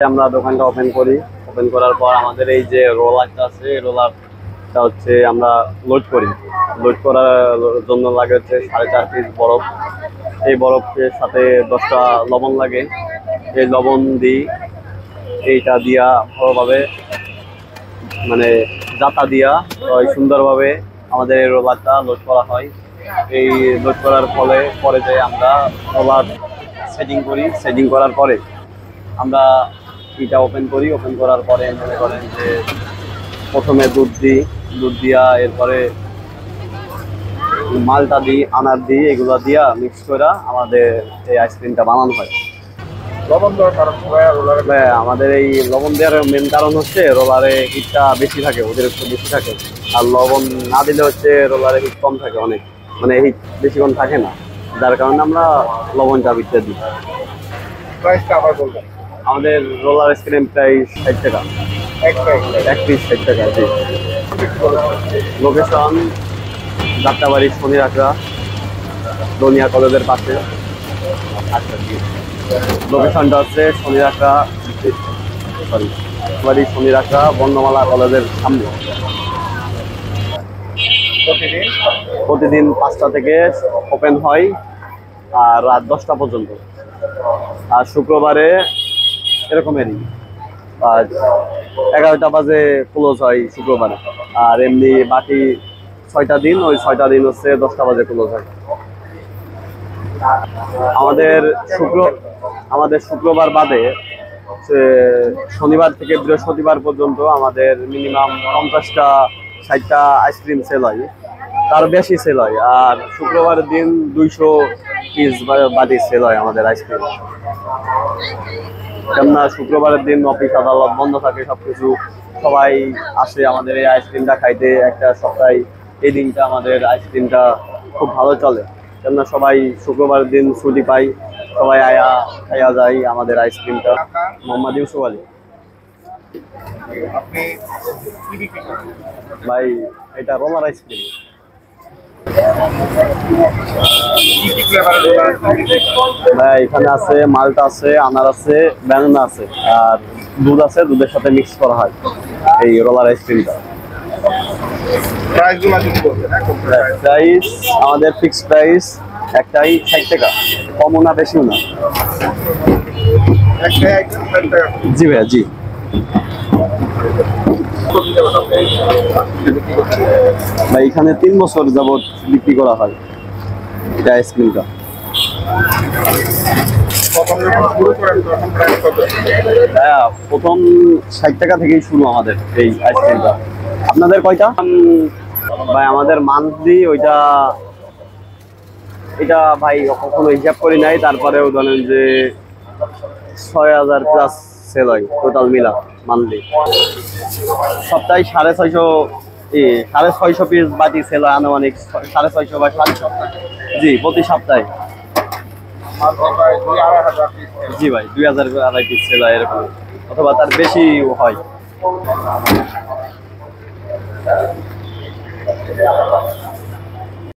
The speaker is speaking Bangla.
আমরা দোকানটা ওপেন করি। ওপেন করার পর আমাদের এই যে রোলারটা আছে, এই রোলারটা হচ্ছে আমরা লোড করি। লোড করার জন্য লাগে হচ্ছে 4.5 পিস বরফ। এই বরফের সাথে 10টা লবণ লাগে। এই লবণ দিই, এইটা দিয়া ভালোভাবে মানে জাতা দিয়া সুন্দরভাবে আমাদের এই রোলারটা লোড করা হয়। এই লোড করার পরে যে আমরা রোলার সেটিং করি। সেটিং করার পরে আমরা এটা ওপেন করি। ওপেন করার পরে মনে করেন যে প্রথমে দুধ দিই, দুধ দিয়া এরপরে মালটা দিই, আনার দিই, এগুলো দিয়া মিক্স করে আমাদের এই আইসক্রিমটা বানানো হয়। লবণ দেওয়ার কারণ আমাদের এই লবণ দেওয়ার মেন কারণ হচ্ছে রোলারে হিটটা বেশি থাকে, অতিরিক্ত বেশি থাকে। আর লবণ না দিলে হচ্ছে রোলারে হিট কম থাকে, অনেক মানে হিট বেশিক্ষণ থাকে না, যার কারণে আমরা লবণটা বিটটা দিই। প্রাইসটা আবার বলবেন। আমাদের রোলার আইসক্রিম প্রাইস 60 টাকা, এক পিস 60 টাকা। জি। লোকেশন যাত্রাবাড়ি শনির আখড়া, দনিয়া কলেজের পাশে। আচ্ছা, লোকেশনটা হচ্ছে শনির আখড়া, সরি শনির আখড়া বর্ণমালা কলেজের সামনে। প্রতিদিন 5টা থেকে ওপেন হয় আর রাত 10টা পর্যন্ত। আর শুক্রবারে এরকমেরই 11টা বাজে ক্লোজ হয় শুক্রবারে। আর এমনি বাকি 6টা দিন, ওই 6টা দিন হচ্ছে 10টা বাজে ক্লোজ হয়। আমাদের শুক্রবার বাদে শনিবার থেকে বৃহস্পতিবার পর্যন্ত আমাদের মিনিমাম 50টা 60টা আইসক্রিম সেল হয়, তার বেশি সেল হয়। আর শুক্রবারের দিন 200 পিস বাদে সেল হয় আমাদের আইসক্রিম। কেননা শুক্রবারের দিন অফিস আদালত বন্ধ থাকে, সবকিছু, সবাই আসে আমাদের এই আইসক্রিমটা খাইতে। একটা সপ্তাহে এই দিনটা আমাদের আইসক্রিমটা খুব ভালো চলে, কেননা সবাই শুক্রবারের দিন ছুটি পাই, সবাই খাইয়া যায় আমাদের আইসক্রিমটা। মোহাম্মদ ইউসুফ আলী। ভাই এটা রোলার আইসক্রিম। ভাই এখানে আছে মালটা আছে, আনার আছে, ব্যানানা আছে, আর দুধ আছে, দুধের সাথে মিক্স করা হয় এই রোলার আইসক্রিমটা। প্রাইস আমাদের ফিক্সড প্রাইস একটাই 60 টাকা, কমও না বেশিও না। জি ভাইয়া, জি। ভাই এখানে 3 বছর যাবত বিক্রি করা হয় এটা আইসক্রিমটা। হ্যাঁ, প্রথম 60 টাকা থেকেই শুরু আমাদের এই আইসক্রিমটা। আপনাদের কয়টা? ভাই আমাদের মান্থলি এটা ভাই কখনো হিসাব করি নাই, তারপরেও ধরেন যে 6000 প্লাস সেল হয় টোটাল মিলা মান্থলি। সপ্তাহে 650 পিস বাটি সেল হয়, আনুমানিক 650 বা 750। জি, প্রতি সপ্তাহে। জি ভাই, 2000-2,500 পিস সেল হয় এরকম, অথবা তার বেশি হয়।